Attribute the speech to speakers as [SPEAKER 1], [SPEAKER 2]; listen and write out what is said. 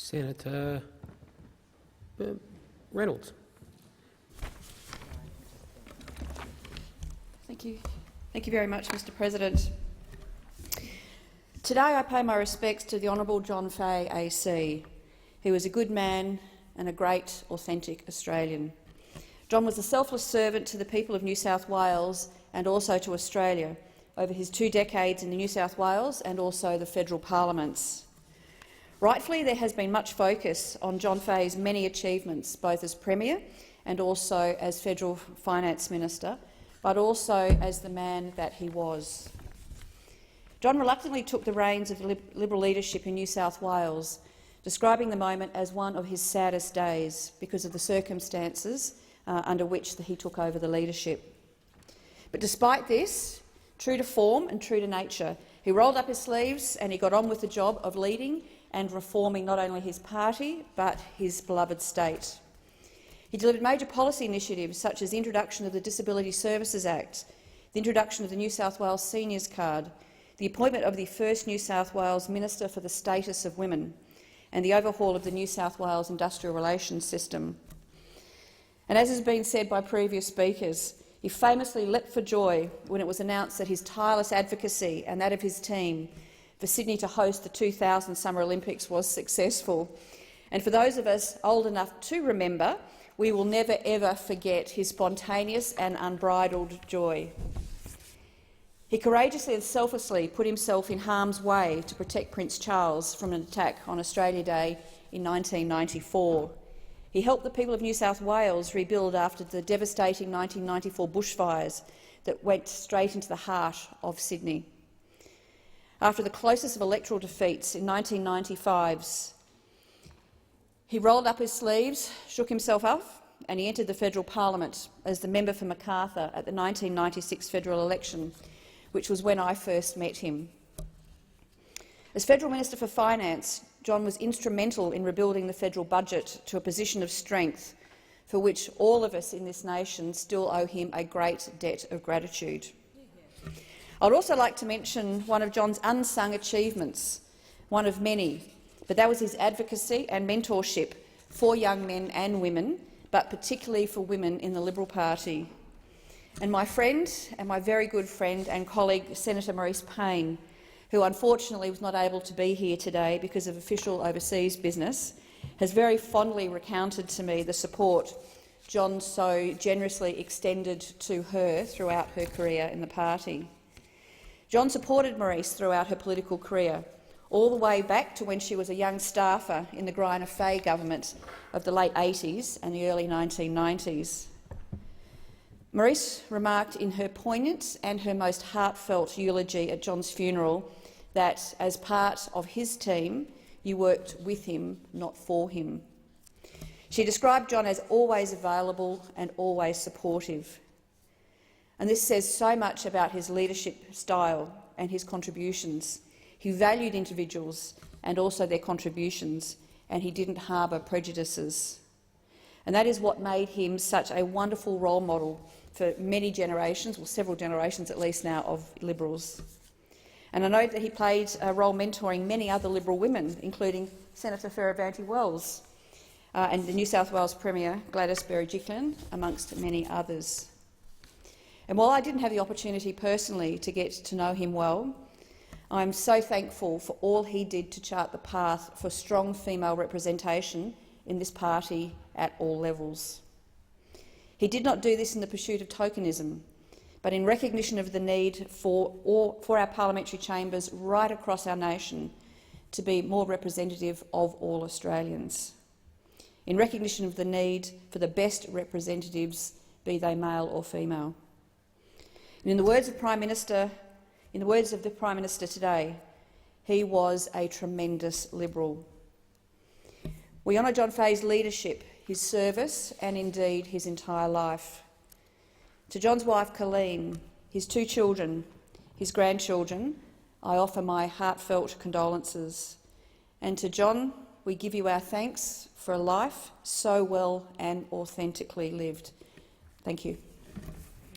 [SPEAKER 1] Senator Reynolds.
[SPEAKER 2] Thank you. Thank you very much, Mr President. Today I pay my respects to the Honourable John Fahey AC. He was a good man and a great, authentic Australian. John was a selfless servant to the people of New South Wales and also to Australia over his 2 decades in the New South Wales and also the federal parliaments. Rightfully, there has been much focus on John Fahey's many achievements, both as Premier and also as Federal Finance Minister, but also as the man that he was. John reluctantly took the reins of the Liberal leadership in New South Wales, describing the moment as one of his saddest days because of the circumstances under which he took over the leadership. But despite this, true to form and true to nature, he rolled up his sleeves and he got on with the job of leading and reforming not only his party but his beloved state. He delivered major policy initiatives such as the introduction of the Disability Services Act, the introduction of the New South Wales Seniors Card, the appointment of the first New South Wales Minister for the Status of Women, and the overhaul of the New South Wales industrial relations system. And as has been said by previous speakers, he famously leapt for joy when it was announced that his tireless advocacy and that of his team for Sydney to host the 2000 Summer Olympics was successful. And for those of us old enough to remember, we will never ever forget his spontaneous and unbridled joy. He courageously and selflessly put himself in harm's way to protect Prince Charles from an attack on Australia Day in 1994. He helped the people of New South Wales rebuild after the devastating 1994 bushfires that went straight into the heart of Sydney. After the closest of electoral defeats in 1995's, he rolled up his sleeves, shook himself off, and he entered the federal parliament as the member for Macarthur at the 1996 federal election, which was when I first met him. As Federal Minister for Finance, John was instrumental in rebuilding the federal budget to a position of strength, for which all of us in this nation still owe him a great debt of gratitude. I would also like to mention one of John's unsung achievements, one of many, but that was his advocacy and mentorship for young men and women, but particularly for women in the Liberal Party. And my friend, and my very good friend and colleague, Senator Maurice Payne, who unfortunately was not able to be here today because of official overseas business, has very fondly recounted to me the support John so generously extended to her throughout her career in the party. John supported Maurice throughout her political career, all the way back to when she was a young staffer in the Fahey government of the late 80s and the early 1990s. Maurice remarked in her poignant and her most heartfelt eulogy at John's funeral that, as part of his team, you worked with him, not for him. She described John as always available and always supportive. And this says so much about his leadership style and his contributions. He valued individuals and also their contributions, and he didn't harbour prejudices. And that is what made him such a wonderful role model for many generations, well, several generations at least now, of Liberals. And I know that he played a role mentoring many other Liberal women, including Senator Fierravanti-Wells and the New South Wales Premier Gladys Berejiklian, amongst many others. And while I didn't have the opportunity personally to get to know him well, I'm so thankful for all he did to chart the path for strong female representation in this party at all levels. He did not do this in the pursuit of tokenism, but in recognition of the need for our parliamentary chambers right across our nation to be more representative of all Australians, in recognition of the need for the best representatives, be they male or female. And in the words of the Prime Minister today, he was a tremendous Liberal. We honour John Fahey's leadership, his service and indeed his entire life. To John's wife Colleen, his 2 children, his grandchildren, I offer my heartfelt condolences. And to John, we give you our thanks for a life so well and authentically lived. Thank you.